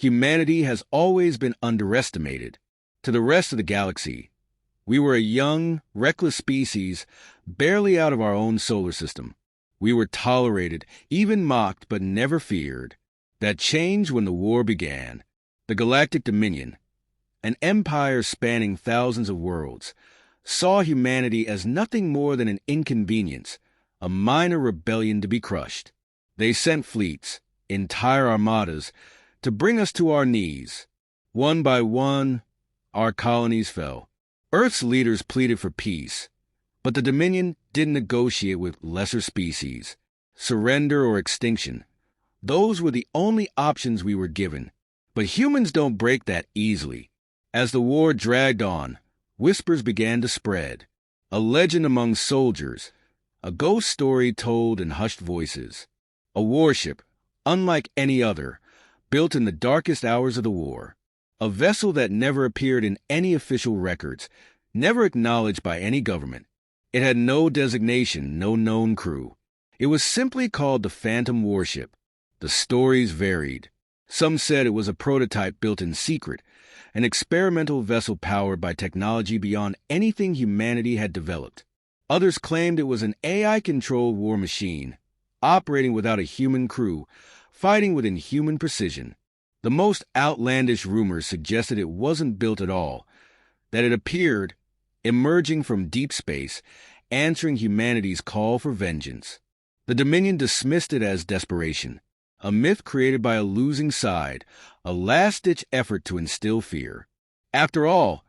Humanity has always been underestimated. To the rest of the galaxy, we were a young, reckless species, barely out of our own solar system. We were tolerated, even mocked, but never feared. That changed when the war began. The Galactic Dominion, an empire spanning thousands of worlds, saw humanity as nothing more than an inconvenience, a minor rebellion to be crushed. They sent fleets, entire armadas, to bring us to our knees. One by one, our colonies fell. Earth's leaders pleaded for peace, but the Dominion didn't negotiate with lesser species. Surrender or extinction. Those were the only options we were given. But humans don't break that easily. As the war dragged on, whispers began to spread. A legend among soldiers, a ghost story told in hushed voices. A warship, unlike any other, built in the darkest hours of the war. A vessel that never appeared in any official records, never acknowledged by any government. It had no designation, no known crew. It was simply called the Phantom Warship. The stories varied. Some said it was a prototype built in secret, an experimental vessel powered by technology beyond anything humanity had developed. Others claimed it was an AI-controlled war machine, operating without a human crew, fighting with inhuman precision. The most outlandish rumors suggested it wasn't built at all, that it appeared, emerging from deep space, answering humanity's call for vengeance. The Dominion dismissed it as desperation, a myth created by a losing side, a last-ditch effort to instill fear. After all,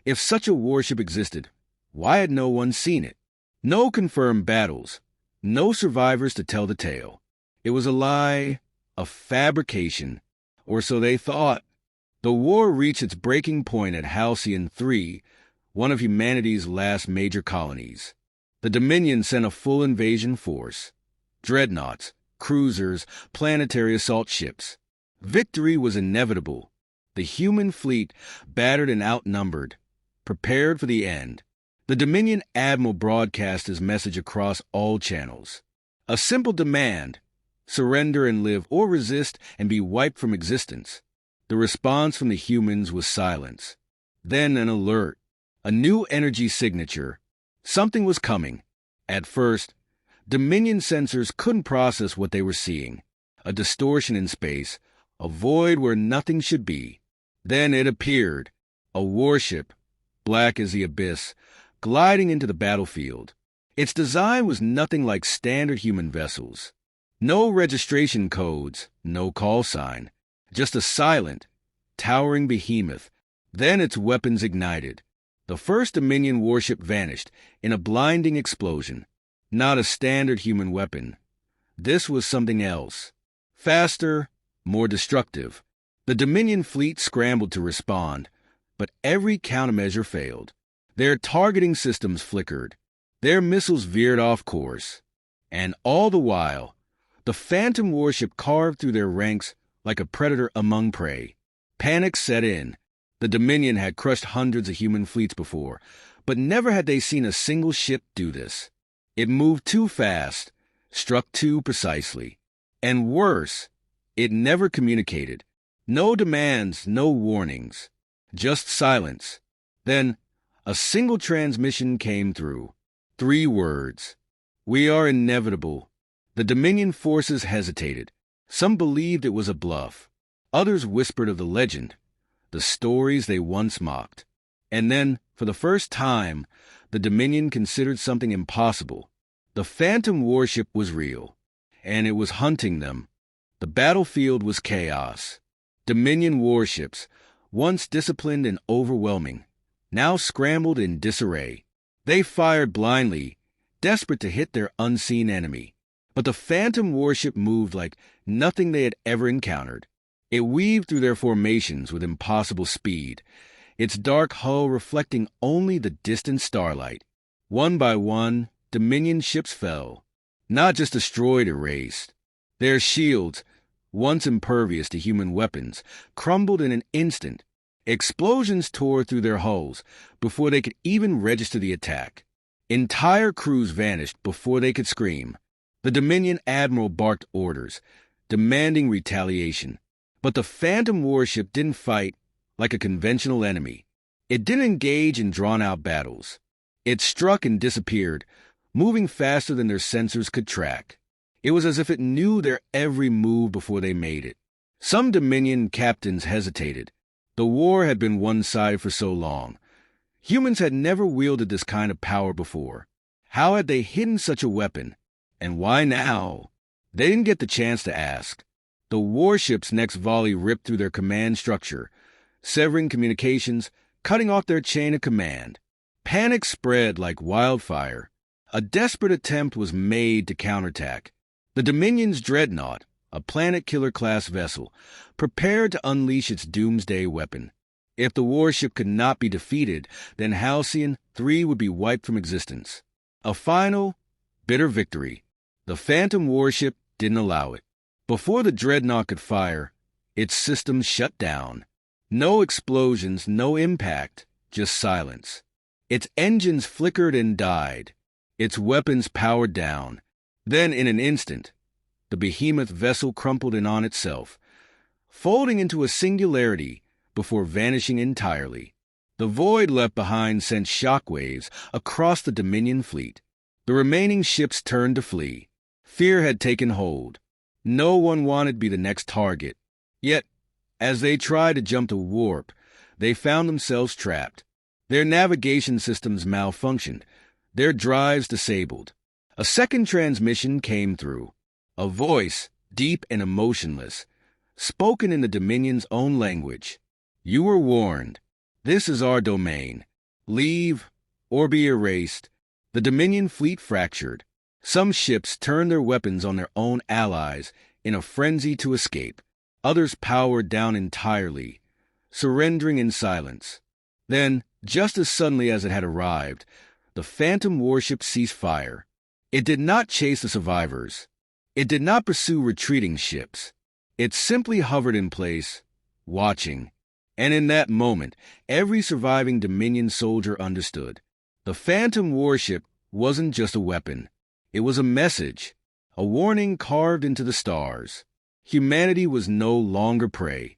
if such a warship existed, why had no one seen it? No confirmed battles, no survivors to tell the tale. It was a lie, a fabrication, or so they thought. The war reached its breaking point at Halcyon 3, one of humanity's last major colonies. The Dominion sent a full invasion force. Dreadnoughts, cruisers, planetary assault ships. Victory was inevitable. The human fleet, battered and outnumbered, prepared for the end. The Dominion Admiral broadcast his message across all channels. A simple demand: surrender and live, or resist and be wiped from existence. The response from the humans was silence. Then an alert, a new energy signature. Something was coming. At first, Dominion sensors couldn't process what they were seeing. A distortion in space, a void where nothing should be. Then it appeared, a warship, black as the abyss, gliding into the battlefield. Its design was nothing like standard human vessels. No registration codes, no call sign, just a silent, towering behemoth. Then its weapons ignited. The first Dominion warship vanished in a blinding explosion. Not a standard human weapon. This was something else. Faster, more destructive. The Dominion fleet scrambled to respond, but every countermeasure failed. Their targeting systems flickered. Their missiles veered off course. And all the while, the Phantom warship carved through their ranks like a predator among prey. Panic set in. The Dominion had crushed hundreds of human fleets before, but never had they seen a single ship do this. It moved too fast, struck too precisely. And worse, it never communicated. No demands, no warnings. Just silence. Then, a single transmission came through. 3 words. We are inevitable. The Dominion forces hesitated. Some believed it was a bluff. Others whispered of the legend, the stories they once mocked. And then, for the first time, the Dominion considered something impossible. The Phantom warship was real, and it was hunting them. The battlefield was chaos. Dominion warships, once disciplined and overwhelming, now scrambled in disarray. They fired blindly, desperate to hit their unseen enemy. But the Phantom warship moved like nothing they had ever encountered. It weaved through their formations with impossible speed, its dark hull reflecting only the distant starlight. One by one, Dominion ships fell, not just destroyed, erased. Their shields, once impervious to human weapons, crumbled in an instant. Explosions tore through their hulls before they could even register the attack. Entire crews vanished before they could scream. The Dominion Admiral barked orders, demanding retaliation. But the Phantom warship didn't fight like a conventional enemy. It didn't engage in drawn-out battles. It struck and disappeared, moving faster than their sensors could track. It was as if it knew their every move before they made it. Some Dominion captains hesitated. The war had been one-sided for so long. Humans had never wielded this kind of power before. How had they hidden such a weapon? And why now? They didn't get the chance to ask. The warship's next volley ripped through their command structure, severing communications, cutting off their chain of command. Panic spread like wildfire. A desperate attempt was made to counterattack. The Dominion's dreadnought, a planet-killer-class vessel, prepared to unleash its doomsday weapon. If the warship could not be defeated, then Halcyon 3 would be wiped from existence. A final, bitter victory. The Phantom warship didn't allow it. Before the dreadnought could fire, its systems shut down. No explosions, no impact, just silence. Its engines flickered and died. Its weapons powered down. Then, in an instant, the behemoth vessel crumpled in on itself, folding into a singularity before vanishing entirely. The void left behind sent shockwaves across the Dominion fleet. The remaining ships turned to flee. Fear had taken hold. No one wanted to be the next target. Yet, as they tried to jump to warp, they found themselves trapped. Their navigation systems malfunctioned, their drives disabled. A second transmission came through. A voice, deep and emotionless, spoken in the Dominion's own language. You were warned. This is our domain. Leave or be erased. The Dominion fleet fractured. Some ships turned their weapons on their own allies in a frenzy to escape. Others powered down entirely, surrendering in silence. Then, just as suddenly as it had arrived, the Phantom warship ceased fire. It did not chase the survivors. It did not pursue retreating ships. It simply hovered in place, watching. And in that moment, every surviving Dominion soldier understood. The Phantom warship wasn't just a weapon. It was a message, a warning carved into the stars. Humanity was no longer prey.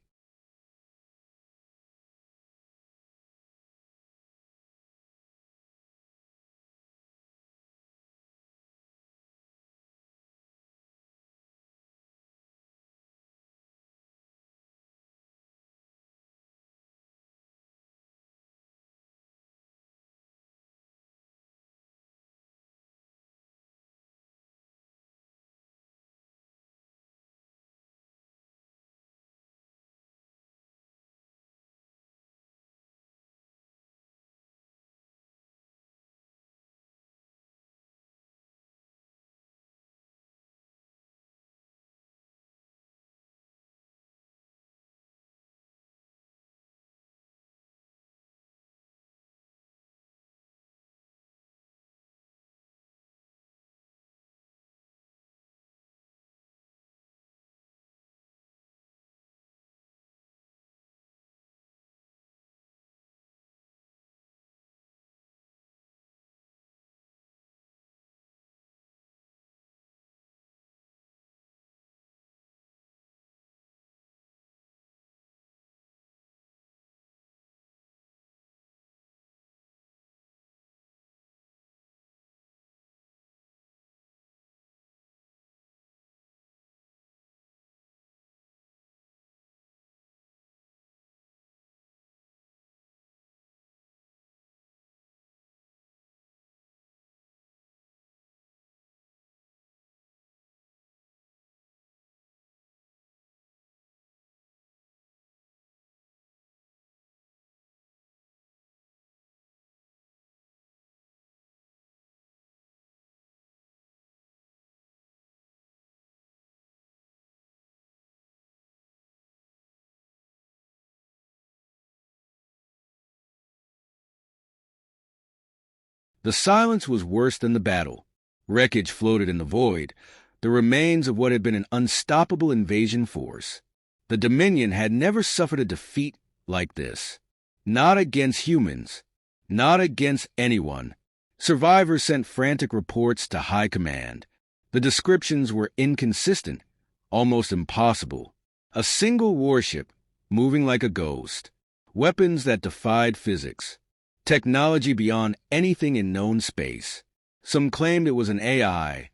The silence was worse than the battle. Wreckage floated in the void, the remains of what had been an unstoppable invasion force. The Dominion had never suffered a defeat like this. Not against humans. Not against anyone. Survivors sent frantic reports to high command. The descriptions were inconsistent, almost impossible. A single warship, moving like a ghost. Weapons that defied physics. Technology beyond anything in known space. Some claimed it was an AI.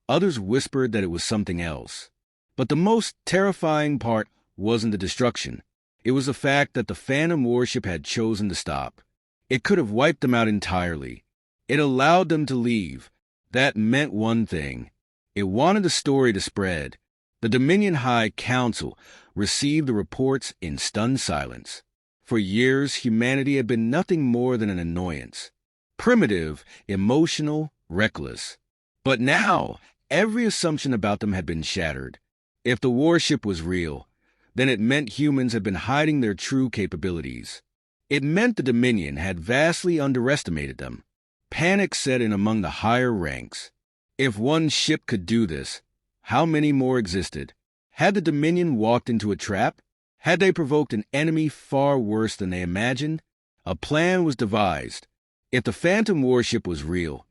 Others whispered that it was something else. But the most terrifying part wasn't the destruction. It was the fact that the Phantom warship had chosen to stop. It could have wiped them out entirely. It allowed them to leave. That meant one thing. It wanted the story to spread. The Dominion High Council received the reports in stunned silence. For years, humanity had been nothing more than an annoyance. Primitive, emotional, reckless. But now, every assumption about them had been shattered. If the warship was real, then it meant humans had been hiding their true capabilities. It meant the Dominion had vastly underestimated them. Panic set in among the higher ranks. If one ship could do this, how many more existed? Had the Dominion walked into a trap? Had they provoked an enemy far worse than they imagined? A plan was devised. If the Phantom warship was real,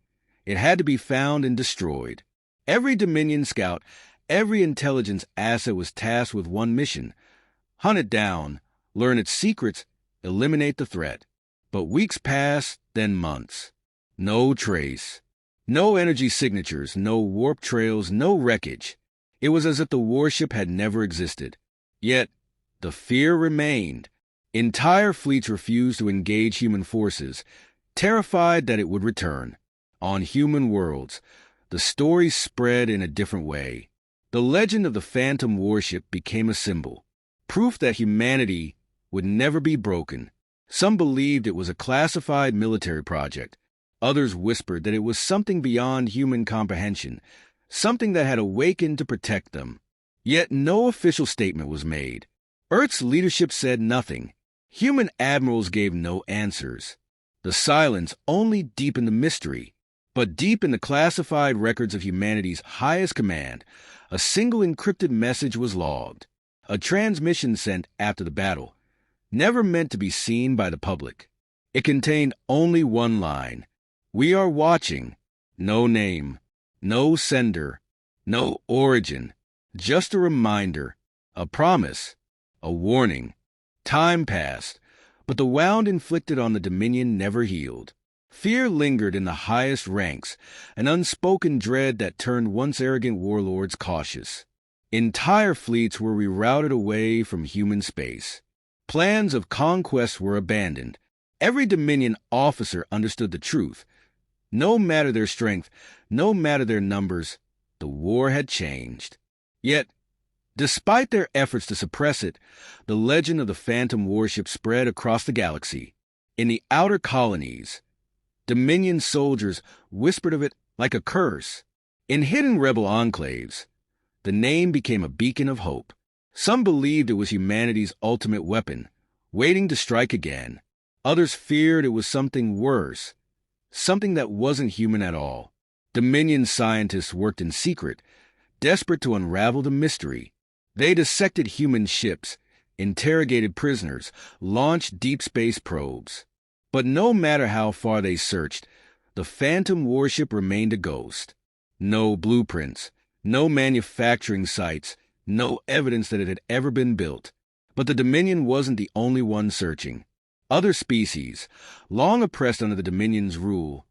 it had to be found and destroyed. Every Dominion scout, every intelligence asset was tasked with one mission: hunt it down, learn its secrets, eliminate the threat. But weeks passed, then months. No trace. No energy signatures, no warp trails, no wreckage. It was as if the warship had never existed. Yet, the fear remained. Entire fleets refused to engage human forces, terrified that it would return. On human worlds, the story spread in a different way. The legend of the Phantom warship became a symbol, proof that humanity would never be broken. Some believed it was a classified military project. Others whispered that it was something beyond human comprehension, something that had awakened to protect them. Yet no official statement was made. Earth's leadership said nothing. Human admirals gave no answers. The silence only deepened the mystery. But deep in the classified records of humanity's highest command, a single encrypted message was logged. A transmission sent after the battle, never meant to be seen by the public. It contained only one line: "We are watching." No name, no sender, no origin. Just a reminder, a promise, a warning. Time passed, but the wound inflicted on the Dominion never healed. Fear lingered in the highest ranks, an unspoken dread that turned once arrogant warlords cautious. Entire fleets were rerouted away from human space. Plans of conquest were abandoned. Every Dominion officer understood the truth. No matter their strength, no matter their numbers, the war had changed. Yet, despite their efforts to suppress it, the legend of the Phantom warship spread across the galaxy. In the outer colonies, Dominion soldiers whispered of it like a curse. In hidden rebel enclaves, the name became a beacon of hope. Some believed it was humanity's ultimate weapon, waiting to strike again. Others feared it was something worse, something that wasn't human at all. Dominion scientists worked in secret, desperate to unravel the mystery. They dissected human ships, interrogated prisoners, launched deep space probes. But no matter how far they searched, the Phantom warship remained a ghost. No blueprints, no manufacturing sites, no evidence that it had ever been built. But the Dominion wasn't the only one searching. Other species, long oppressed under the Dominion's rule,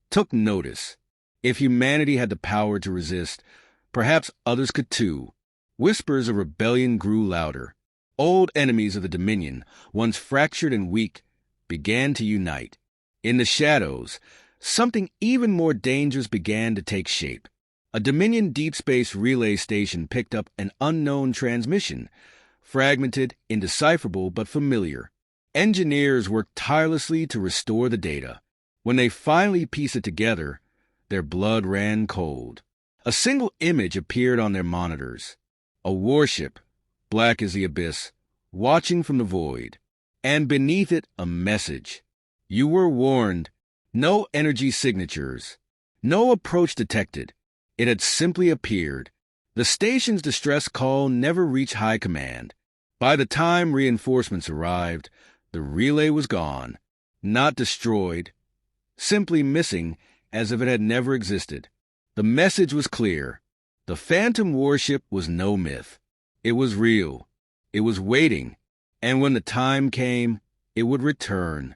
took notice. If humanity had the power to resist, perhaps others could too. Whispers of rebellion grew louder. Old enemies of the Dominion, once fractured and weak, began to unite. In the shadows, something even more dangerous began to take shape. A Dominion deep space relay station picked up an unknown transmission, fragmented, indecipherable, but familiar. Engineers worked tirelessly to restore the data. When they finally pieced it together, their blood ran cold. A single image appeared on their monitors. A warship, black as the abyss, watching from the void. And beneath it, a message. You were warned. No energy signatures. No approach detected. It had simply appeared. The station's distress call never reached high command. By the time reinforcements arrived, the relay was gone. Not destroyed. Simply missing, as if it had never existed. The message was clear. The Phantom warship was no myth. It was real. It was waiting, and when the time came, it would return.